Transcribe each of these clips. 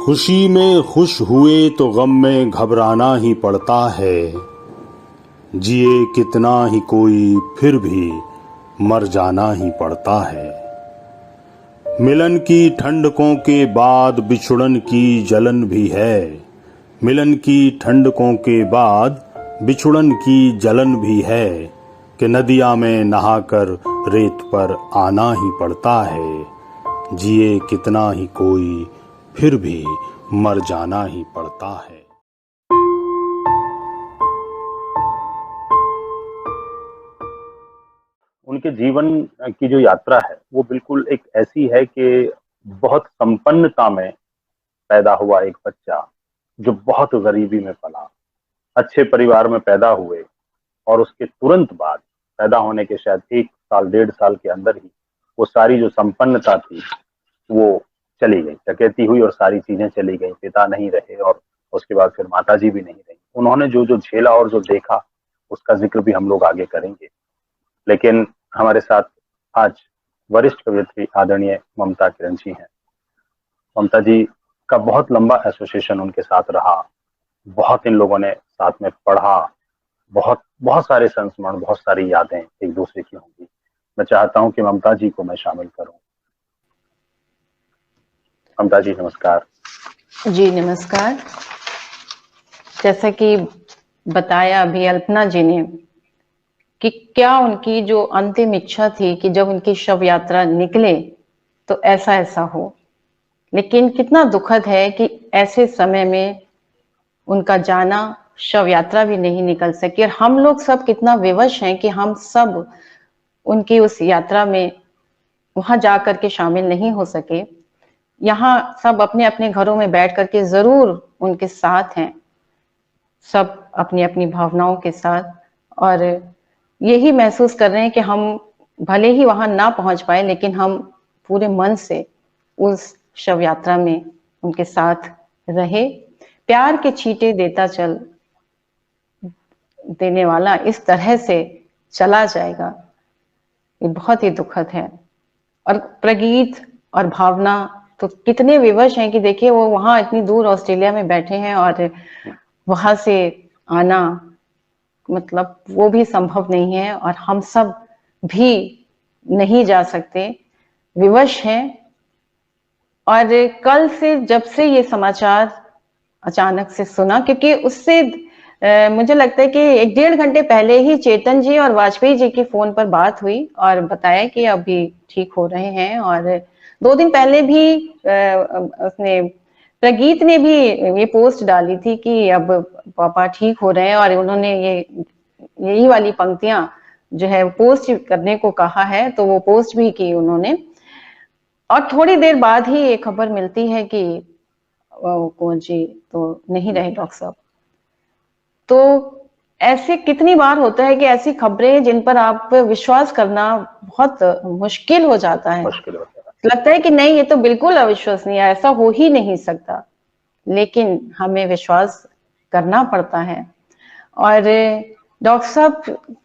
खुशी में खुश हुए तो गम में घबराना ही पड़ता है। जिए कितना ही कोई फिर भी मर जाना ही पड़ता है। मिलन की ठंडकों के बाद बिछुड़न की जलन भी है। मिलन की ठंडकों के बाद बिछुड़न की जलन भी है कि नदियां में नहाकर रेत पर आना ही पड़ता है। जिए कितना ही कोई फिर भी मर जाना ही पड़ता है। उनके जीवन की जो यात्रा है वो बिल्कुल एक ऐसी है कि बहुत संपन्नता में पैदा हुआ एक बच्चा जो बहुत गरीबी में पला, अच्छे परिवार में पैदा हुए और उसके तुरंत बाद पैदा होने के शायद 1 साल 1.5 साल के अंदर ही वो सारी जो संपन्नता थी वो चली गई, डकैती हुई और सारी चीजें चली गई। पिता नहीं रहे और उसके बाद फिर माताजी भी नहीं रही। उन्होंने जो जो झेला और जो देखा उसका जिक्र भी हम लोग आगे करेंगे। लेकिन हमारे साथ आज वरिष्ठ कवयित्री आदरणीय ममता किरण जी हैं। ममता जी का बहुत लंबा एसोसिएशन उनके साथ रहा, बहुत इन लोगों ने साथ में पढ़ा, बहुत बहुत सारे संस्मरण, बहुत सारी यादें एक दूसरे की होंगी। मैं चाहता हूं कि ममता जी को मैं शामिल करूं। ममता जी नमस्कार। जी नमस्कार। जैसा कि बताया अभी अल्पना जी ने कि क्या उनकी जो अंतिम इच्छा थी कि जब उनकी शव यात्रा निकले तो ऐसा ऐसा हो, लेकिन कितना दुखद है कि ऐसे समय में उनका जाना, शव यात्रा भी नहीं निकल सकी। और हम लोग सब कितना विवश हैं कि हम सब उनकी उस यात्रा में वहां जाकर के शामिल नहीं हो सके। यहाँ सब अपने अपने घरों में बैठ करके जरूर उनके साथ हैं, सब अपनी अपनी भावनाओं के साथ, और यही महसूस कर रहे हैं कि हम भले ही वहां ना पहुंच पाए लेकिन हम पूरे मन से उस शव यात्रा में उनके साथ रहे। प्यार के छींटे देता चल, देने वाला इस तरह से चला जाएगा, ये बहुत ही दुखद है। और प्रगीत और भावना तो कितने विवश हैं कि देखिए वो वहां इतनी दूर ऑस्ट्रेलिया में बैठे हैं और वहां से आना मतलब वो भी संभव नहीं है, और हम सब भी नहीं जा सकते, विवश हैं। और कल से जब से ये समाचार अचानक से सुना, क्योंकि उससे मुझे लगता है कि 1-1.5 घंटे पहले ही चेतन जी और वाजपेयी जी की फोन पर बात हुई और बताया कि अभी ठीक हो रहे हैं। और 2 दिन पहले भी उसने प्रगीत ने भी ये पोस्ट डाली थी कि अब पापा ठीक हो रहे हैं, और उन्होंने यही वाली पंक्तियां जो है पोस्ट करने को कहा है, तो वो पोस्ट भी की उन्होंने। और थोड़ी देर बाद ही ये खबर मिलती है कि कौन जी तो नहीं रहे डॉक्टर साहब। तो ऐसे कितनी बार होता है कि ऐसी खबरें जिन पर आप विश्वास करना बहुत मुश्किल हो जाता है, लगता है कि नहीं ये तो बिल्कुल अविश्वसनीय है, ऐसा हो ही नहीं सकता, लेकिन हमें विश्वास करना पड़ता है। और डॉक्टर साहब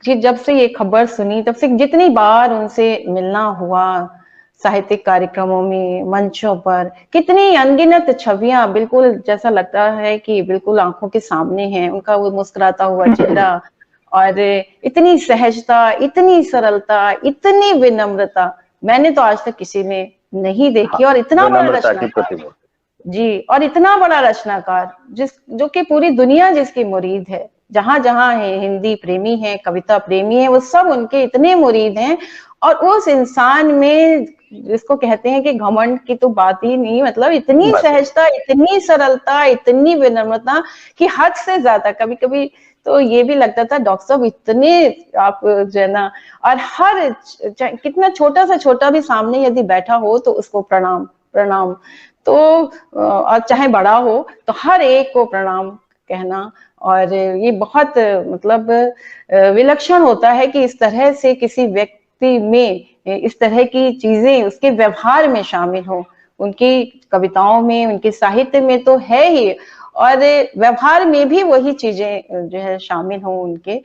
की जब से ये खबर सुनी तब से जितनी बार उनसे मिलना हुआ, साहित्यिक कार्यक्रमों में, मंचों पर, कितनी अनगिनत छवियां बिल्कुल जैसा लगता है कि बिल्कुल आंखों के सामने हैं, उनका वो मुस्कुराता हुआ चेहरा और इतनी सहजता, इतनी सरलता, इतनी विनम्रता मैंने तो आज तक किसी में नहीं देखी। और इतना बड़ा रचनाकार जी, और इतना बड़ा रचनाकार जो कि पूरी दुनिया जिसकी मुरीद है, जहां जहां है हिंदी प्रेमी है, कविता प्रेमी है, वो सब उनके इतने मुरीद हैं। और उस इंसान में जिसको कहते हैं कि घमंड की तो बात ही नहीं, मतलब इतनी सहजता, इतनी सरलता, इतनी विनम्रता कि हद से ज्यादा कभी कभी तो ये भी लगता था डॉक्टर साहब इतने आप जो है ना, और हर कितना छोटा सा छोटा भी सामने यदि बैठा हो तो उसको प्रणाम प्रणाम, तो और चाहे बड़ा हो तो हर एक को प्रणाम कहना। और ये बहुत मतलब विलक्षण होता है कि इस तरह से किसी व्यक्ति में इस तरह की चीजें उसके व्यवहार में शामिल हो। उनकी कविताओं में, उनके साहित्य में तो है ही, और व्यवहार में भी वही चीजें जो है शामिल हो उनके।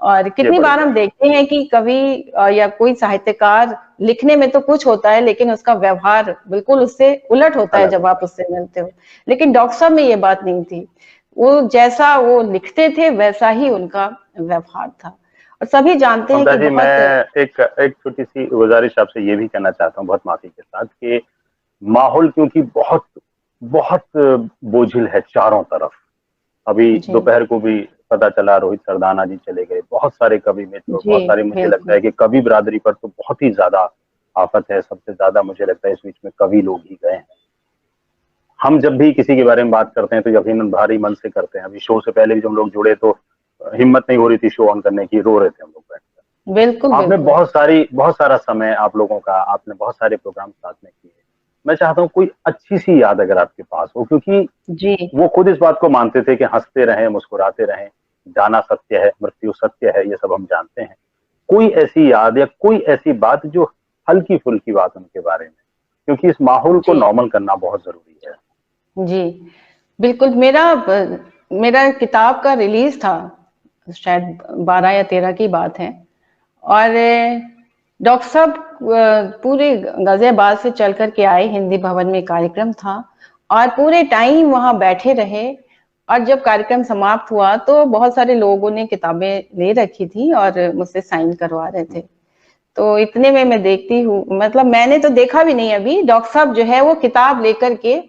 और कितनी बार हम देखते हैं कि कवि या कोई साहित्यकार लिखने में तो कुछ होता है, लेकिन उसका व्यवहार बिल्कुल उससे उलट होता है जब आप उससे मिलते हो। लेकिन डॉक्टर साहब में ये बात नहीं थी, वो जैसा वो लिखते थे वैसा ही उनका व्यवहार था। और सभी जानते हैं कि जी, मैं एक छोटी सी गुजारिश आपसे ये भी कहना चाहता हूँ, बहुत माफी के साथ, कि माहौल क्योंकि बहुत बहुत बोझिल है चारों तरफ। अभी दोपहर को भी पता चला रोहित सरदाना जी चले गए, बहुत सारे कवि मित्र, बहुत सारे, मुझे लगता है कि कवि बिरादरी पर तो बहुत ही ज्यादा आफत है। सबसे ज्यादा मुझे लगता है इस बीच में कवि लोग ही गए हैं। हम जब भी किसी के बारे में बात करते हैं तो यकीनन भारी मन से करते हैं। अभी शो से पहले भी जब हम लोग जुड़े तो हिम्मत नहीं हो रही थी शो ऑन करने की, रो रहे थे हम लोग बैठकर। बिल्कुल, आपने बहुत सारा समय आप लोगों का, आपने बहुत सारे प्रोग्राम साथ में किए। मैं चाहता हूँ कोई अच्छी सी याद अगर आपके पास हो, क्योंकि वो खुद इस बात को मानते थे कि हंसते रहें, मुस्कुराते रहें, जाना सत्य है, मृत्यु सत्य है, ये सब हम जानते हैं। कोई ऐसी याद या कोई ऐसी बात जो हल्की फुल्की बात उनके बारे में, क्योंकि इस माहौल को नॉर्मल करना बहुत जरूरी है। जी बिल्कुल। मेरा किताब का रिलीज था, शायद 12 या 13 की बात है, और डॉक्टर साहब पूरे गाजियाबाद से चल कर के आए, हिंदी भवन में कार्यक्रम था और पूरे टाइम वहां बैठे रहे। और जब कार्यक्रम समाप्त हुआ तो बहुत सारे लोगों ने किताबें ले रखी थी और मुझसे साइन करवा रहे थे। तो इतने में मैं देखती हूँ, मतलब मैंने तो देखा भी नहीं अभी, डॉक्टर साहब जो है वो किताब लेकर के,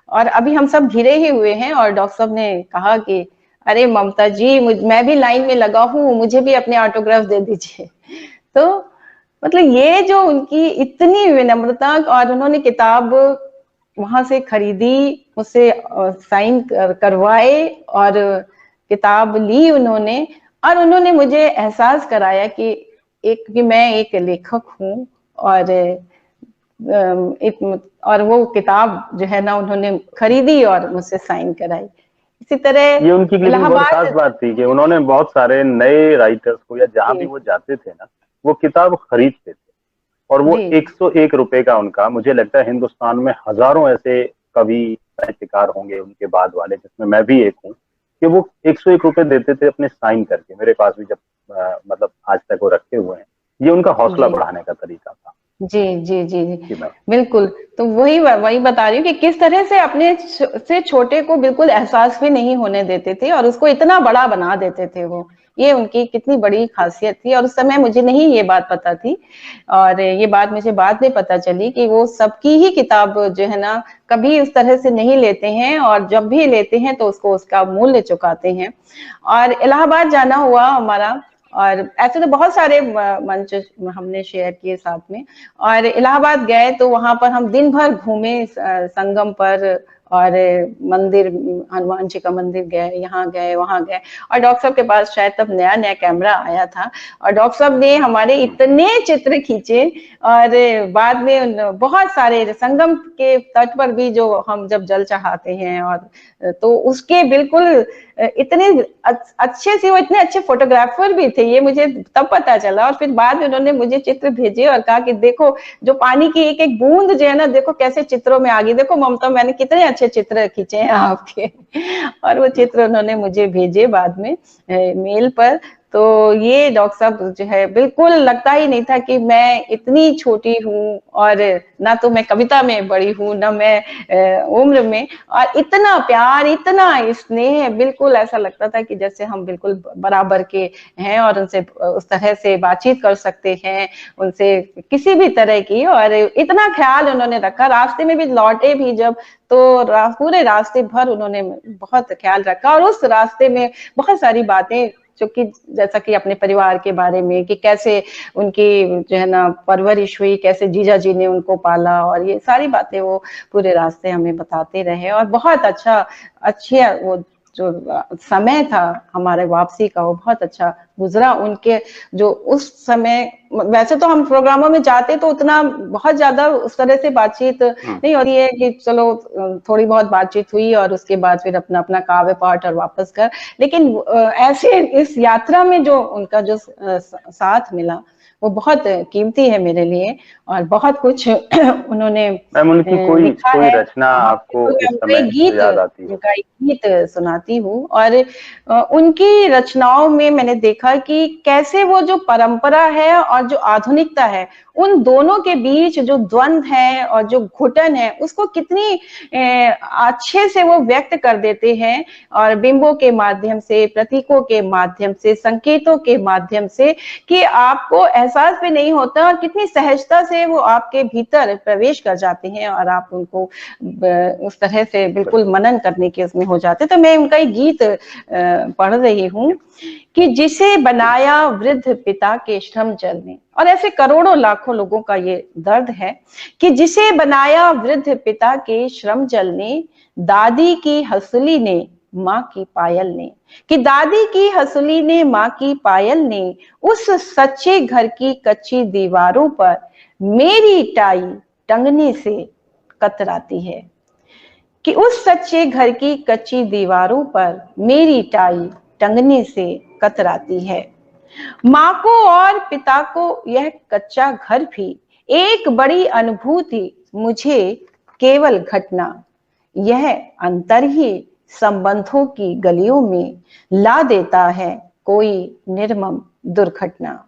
और अभी हम सब घिरे ही हुए हैं, और डॉक्टर साहब ने कहा कि अरे ममता जी, मैं भी लाइन में लगा हूँ, मुझे भी अपने ऑटोग्राफ दे दीजिए। तो मतलब ये जो उनकी इतनी विनम्रता, और उन्होंने किताब वहां से खरीदी, मुझसे साइन करवाए और किताब ली उन्होंने, और उन्होंने मुझे एहसास कराया कि मैं एक लेखक हूँ, और वो किताब जो है ना उन्होंने खरीदी और मुझसे साइन कराई। इसी तरह ये उनकी बहुत खास बात थी कि उन्होंने बहुत सारे नए राइटर्स को, या जहां भी वो जाते थे ना, वो किताब खरीदते थे। और वो 101 रुपए का उनका, मुझे लगता है हिंदुस्तान में हजारों ऐसे कवि साहित्यकार होंगे उनके बाद वाले, जिसमें मैं भी एक हूँ, कि वो 101 रुपए देते थे अपने साइन करके। मेरे पास भी जब मतलब आज तक वो रखे हुए हैं। ये उनका हौसला बढ़ाने का तरीका था। जी जी जी जी बिल्कुल। तो वही बता रही हूँ कि किस तरह से अपने से छोटे को बिल्कुल एहसास भी नहीं होने देते थे और उसको इतना बड़ा बना देते थे वो। ये उनकी कितनी बड़ी खासियत थी, और उस समय मुझे नहीं ये बात पता थी, और ये बात मुझे बाद में पता चली कि वो सबकी ही किताब जो है ना कभी उस तरह से नहीं लेते हैं, और जब भी लेते हैं तो उसको उसका मूल्य चुकाते हैं। और इलाहाबाद जाना हुआ हमारा, और ऐसे तो बहुत सारे मंच हमने शेयर किए साथ में। और इलाहाबाद गए तो वहां पर हम दिन भर घूमे, संगम पर, और मंदिर, हनुमान जी का मंदिर गए, यहाँ गए वहां गए। और डॉक्टर साहब के पास शायद तब नया नया कैमरा आया था, और डॉक्टर साहब ने हमारे इतने चित्र खींचे, और बाद में बहुत सारे संगम के तट पर भी जो हम जब जल चढ़ाते हैं, और तो उसके बिल्कुल इतने अच्छे से, वो इतने अच्छे फोटोग्राफर भी थे, ये मुझे तब पता चला। और फिर बाद में उन्होंने मुझे चित्र भेजे और कहा कि देखो जो पानी की एक एक बूंद जो है ना, देखो कैसे चित्रों में आ गई, देखो ममता मैंने कितने अच्छे चित्र खींचे हैं आपके। और वो चित्र उन्होंने मुझे भेजे बाद में मेल पर। तो ये डॉक्टर साहब जो है, बिल्कुल लगता ही नहीं था कि मैं इतनी छोटी हूँ, और ना तो मैं कविता में बड़ी हूँ, ना मैं उम्र में, और इतना प्यार, इतना स्नेह, बिल्कुल ऐसा लगता था कि जैसे हम बिल्कुल बराबर के हैं, और उनसे उस तरह से बातचीत कर सकते हैं, उनसे किसी भी तरह की। और इतना ख्याल उन्होंने रखा, रास्ते में भी लौटे भी जब, तो पूरे रास्ते भर उन्होंने बहुत ख्याल रखा। और उस रास्ते में बहुत सारी बातें, जो कि जैसा कि अपने परिवार के बारे में, कि कैसे उनकी जो है ना परवरिश हुई, कैसे जीजा जी ने उनको पाला, और ये सारी बातें वो पूरे रास्ते हमें बताते रहे। और बहुत अच्छे वो जो समय था हमारे वापसी का, वो बहुत अच्छा गुजरा। उनके जो उस समय, वैसे तो हम प्रोग्रामों में जाते तो उतना बहुत ज्यादा उस तरह से बातचीत नहीं होती है, कि चलो थोड़ी बहुत बातचीत हुई और उसके बाद फिर अपना अपना काव्य पाठ और वापस कर। लेकिन ऐसे इस यात्रा में जो उनका जो साथ मिला, वो बहुत कीमती है मेरे लिए और बहुत कुछ उन्होंने मैम उनकी कोई लिखा कोई है। रचना हाँ, आपको बिल्कुल, इस समय याद आती हो? उनका एक गीत सुनाती हूँ। और उनकी रचनाओं में मैंने देखा कि कैसे वो जो परंपरा है और जो आधुनिकता है, उन दोनों के बीच जो द्वंद्व है और जो घुटन है, उसको कितनी अच्छे से वो व्यक्त कर देते हैं, और बिंबों के माध्यम से, प्रतीकों के माध्यम से, संकेतों के माध्यम से, कि आपको एहसास भी नहीं होता और कितनी सहजता से वो आपके भीतर प्रवेश कर जाते हैं और आप उनको उस तरह से बिल्कुल मनन करने के उसमें हो जाते। तो मैं उनका एक गीत पढ़ रही हूँ कि जिसे बनाया वृद्ध पिता के श्रम जल ने, और ऐसे करोड़ों लाखों लोगों का ये दर्द है कि जिसे बनाया वृद्ध पिता के श्रम जल ने, दादी की हंसुली ने, माँ की पायल ने, कि दादी की हंसुली ने, माँ की पायल ने, उस सच्चे घर की कच्ची दीवारों पर मेरी टाई टंगने से कतराती है, कि उस सच्चे घर की कच्ची दीवारों पर मेरी टाई टंगने से कतराती है। माँ को और पिता को यह कच्चा घर भी एक बड़ी अनुभूति, मुझे केवल घटना, यह अंतर ही संबंधों की गलियों में ला देता है कोई निर्मम दुर्घटना।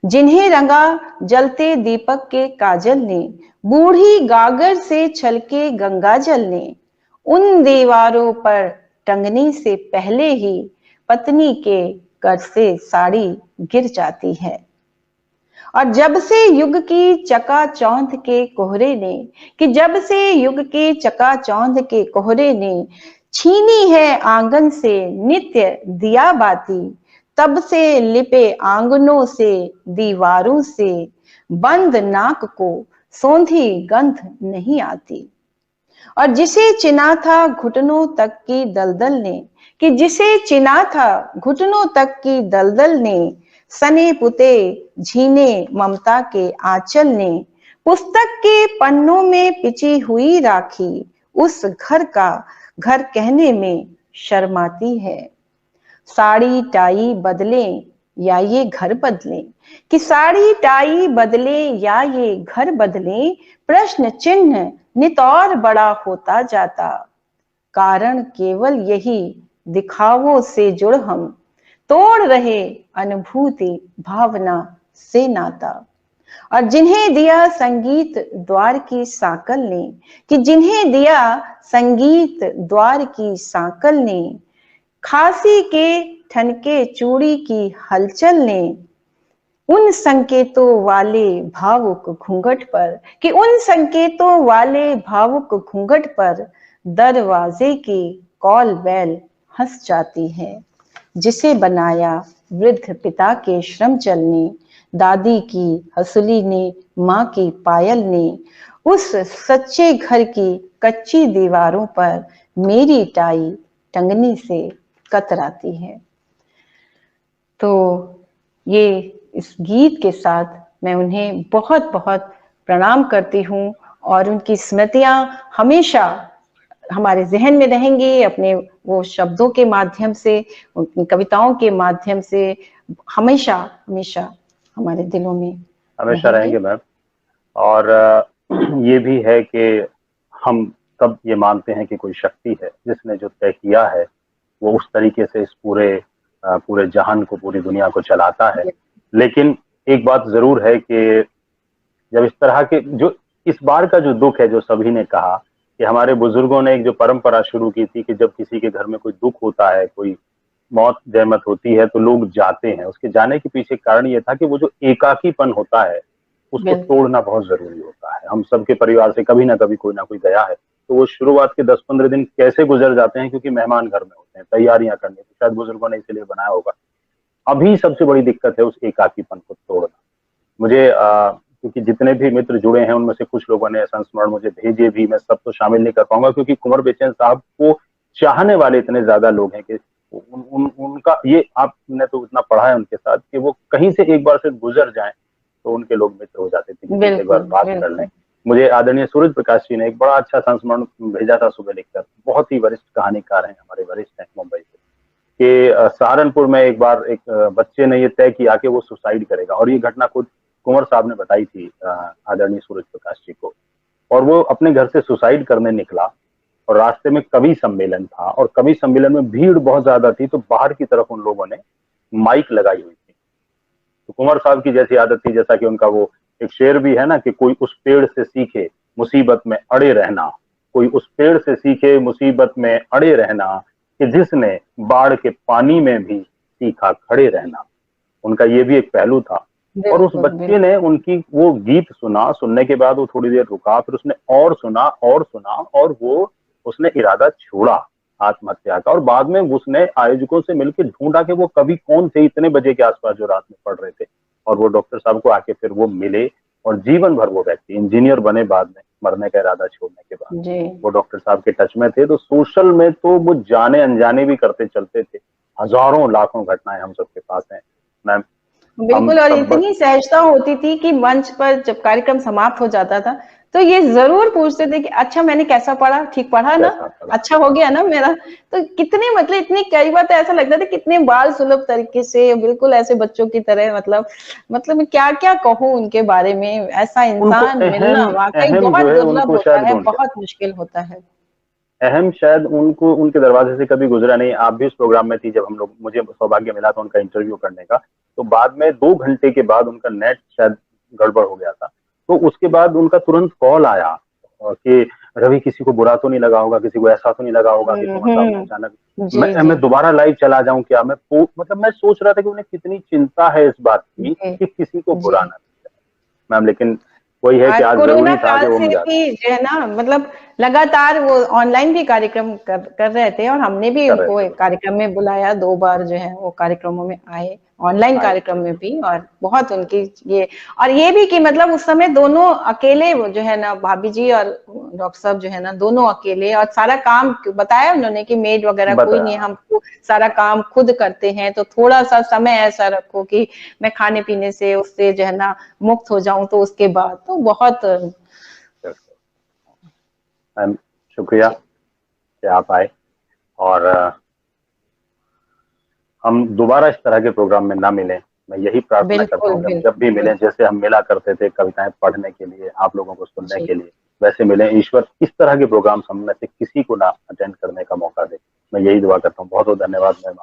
जिन्हें रंगा जलते दीपक के काजल ने, बूढ़ी गागर से छलके गंगा जल ने, उन दीवारों पर टंगने से पहले ही पत्नी के कर से साड़ी गिर जाती है। और जब से युग की चकाचौंध के कोहरे ने, कि जब से युग के चकाचौंध के कोहरे ने छीनी है आंगन से नित्य दिया बाती, तब से लिपे आंगनों से दीवारों से बंद नाक को सौंधी गंध नहीं आती। और जिसे चिना था घुटनों तक की दलदल ने, कि जिसे चिना था घुटनों तक की दलदल ने, सने पुते झीने ममता के आंचल ने, पुस्तक के पन्नों में पिची हुई राखी उस घर का घर कहने में शर्माती है। साड़ी टाई बदले या ये घर बदले, कि साड़ी टाई बदले या ये घर बदले, प्रश्न चिन्ह नितौर बड़ा होता जाता। कारण केवल यही, दिखावों से जुड़ हम, तोड़ रहे अनुभूति भावना से नाता। और जिन्हें दिया संगीत द्वार की साकल ने, कि जिन्हें दिया संगीत द्वार की साकल ने, खांसी के ठनके चूड़ी की हलचल ने, उन संकेतों वाले भावुक घूंघट पर, कि उन संकेतों वाले भावुक घूंघट पर दरवाजे की कॉल बेल हंस जाती है। जिसे बनाया वृद्ध पिता के श्रम जल ने, दादी की हंसुली ने, माँ की पायल ने, उस सच्चे घर की कच्ची दीवारों पर मेरी टाई टंगनी से कतराती है। तो ये इस गीत के साथ मैं उन्हें बहुत बहुत प्रणाम करती हूँ, और उनकी स्मृतियां हमेशा हमारे जहन में रहेंगी, अपने वो शब्दों के माध्यम से, उनकी कविताओं के माध्यम से, हमेशा हमेशा हमारे दिलों में हमेशा रहेंगे मैम। और ये भी है कि हम तब ये मानते हैं कि कोई शक्ति है जिसने जो तय किया है वो उस तरीके से इस पूरे जहान को, पूरी दुनिया को चलाता है। लेकिन एक बात जरूर है कि जब इस तरह के जो इस बार का जो दुख है, जो सभी ने कहा कि हमारे बुजुर्गों ने एक जो परंपरा शुरू की थी कि जब किसी के घर में कोई दुख होता है, कोई मौत जहमत होती है, तो लोग जाते हैं। उसके जाने के पीछे कारण ये था कि वो जो एकाकीपन होता है उसको तोड़ना बहुत जरूरी होता है। हम सबके परिवार से कभी ना कभी कोई ना कोई गया है, तो वो शुरुआत के 10-15 दिन कैसे गुजर जाते हैं, क्योंकि मेहमान घर में होते हैं, तैयारियां करनी, तो शायद बुजुर्गों ने इसीलिए बनाया होगा। अभी सबसे बड़ी दिक्कत है उस एकाकीपन को तोड़ना। मुझे क्योंकि जितने भी मित्र जुड़े हैं उनमें से कुछ लोगों ने संस्मरण मुझे भेजे भी, मैं सब तो शामिल नहीं कर पाऊंगा क्योंकि कुंवर बेचैन साहब को चाहने वाले इतने ज्यादा लोग हैं कि उनका ये, आपने तो इतना पढ़ा है उनके साथ कि वो कहीं से एक बार से गुजर जाएं तो उनके लोग मित्र हो जाते थे कि एक बार बात कर लें। मुझे आदरणीय सूरज प्रकाश जी ने एक बड़ा अच्छा संस्मरण भेजा था सुबह लिखकर। बहुत ही वरिष्ठ कहानीकार हैं, हमारे वरिष्ठ हैं मुंबई से। कि सहारनपुर में एक बार एक बच्चे ने ये तय किया कि वो सुसाइड करेगा, और ये घटना खुद कुंवर साहब ने बताई थी आदरणीय सूरज प्रकाश जी को। और वो अपने घर से सुसाइड करने निकला, और रास्ते में कवि सम्मेलन था, और कवि सम्मेलन में भीड़ बहुत ज्यादा थी, तो बाहर की तरफ उन लोगों ने माइक लगाई हुई थी। तो कुंवर साहब की जैसी आदत थी, जैसा कि उनका वो एक शेर भी है ना कि कोई उस पेड़ से सीखे मुसीबत में अड़े रहना, कोई उस पेड़ से सीखे मुसीबत में अड़े रहना, कि जिसने बाढ़ के पानी में भी सीखा खड़े रहना। उनका ये भी एक पहलू था। और उस बिल्कुल बच्चे ने उनकी वो गीत सुना, सुनने के बाद वो थोड़ी देर रुका, फिर उसने और सुना और सुना, और वो उसने इरादा छोड़ा आत्महत्या का। और बाद में उसने आयोजकों से मिलकर ढूंढा कि वो कवि कौन थे इतने बजे के आसपास जो रात में पढ़ रहे थे, और वो डॉक्टर साहब को आके फिर वो मिले, और जीवन भर वो व्यक्ति इंजीनियर बने बाद में, मरने का इरादा छोड़ने के बाद जी। वो डॉक्टर साहब के टच में थे। तो सोशल में तो वो जाने अनजाने भी करते चलते थे। हजारों लाखों घटनाएं हम सबके पास हैं मैम। हम बिल्कुल, और सब बस इतनी सहजता होती थी कि मंच पर जब कार्यक्रम समाप्त हो जाता था तो ये जरूर पूछते थे कि अच्छा मैंने कैसा पढ़ा, ठीक पढ़ा ना, कैसा पढ़ा। अच्छा हो गया ना मेरा। तो कितने मतलब इतनी कई बार तो ऐसा लगता था कितने बाल सुलभ तरीके से बिल्कुल ऐसे बच्चों की तरह, मतलब क्या क्या कहूँ उनके बारे में। ऐसा उनको इंसान मिलना अहम वाकई अहम जो बहुत है दुर्लभ उनको होता शायद है, ढूंढ के, बहुत मुश्किल होता है। अहम शायद उनको उनके दरवाजे से कभी गुजरा नहीं। आप भी उस प्रोग्राम में थी जब हम लोग, मुझे सौभाग्य मिला था उनका इंटरव्यू करने का। तो बाद में 2 घंटे के बाद उनका नेट शायद गड़बड़ हो गया था, तो उसके बाद उनका तुरंत कॉल आया कि रवि किसी को बुरा तो नहीं लगा होगा, किसी को ऐसा तो नहीं लगा होगा कि कुंवर साहब ने अचानक, जी जी मैं दोबारा लाइव चला जाऊं क्या। मतलब मैं सोच रहा था कि उन्हें कितनी चिंता है इस बात की जी कि किसी को जी। बुरा ना लगे मैम। लेकिन वही है कि और आज कोरोना जरूरी था कि काल वो से मिला भी जो है ना, मतलब लगातार वो ऑनलाइन भी कार्यक्रम कर रहे थे, और हमने भी कर रहे उनको थे। एक कार्यक्रम में बुलाया, 2 बार जो है वो कार्यक्रमों में आए, ऑनलाइन आए। कार्यक्रम में भी। और बहुत उनकी ये, और ये भी कि मतलब उस समय दोनों अकेले वो जो है ना, भाभी जी और डॉक्टर साहब जो है ना, दोनों अकेले, और सारा काम बताया उन्होंने कि मेड वगैरह कोई नहीं, बताया। हम सारा काम खुद करते हैं, तो थोड़ा सा समय ऐसा रखो कि मैं खाने पीने से उससे जो है ना मुक्त हो जाऊं, तो उसके बाद तो बहुत। मैम शुक्रिया कि आप आए, और हम दोबारा इस तरह के प्रोग्राम में ना मिलें। मैं यही प्रार्थना करता बिल्कुल हूँ कि हम जब भी बिल्कुल। मिलें, जैसे हम मिला करते थे कविताएं पढ़ने के लिए, आप लोगों को सुनने जी के लिए, वैसे मिलें। ईश्वर इस तरह के प्रोग्राम हम में से किसी को ना अटेंड करने का मौका दे। मैं यही दुआ करता हूँ। बहुत बहुत धन्यवाद मैम।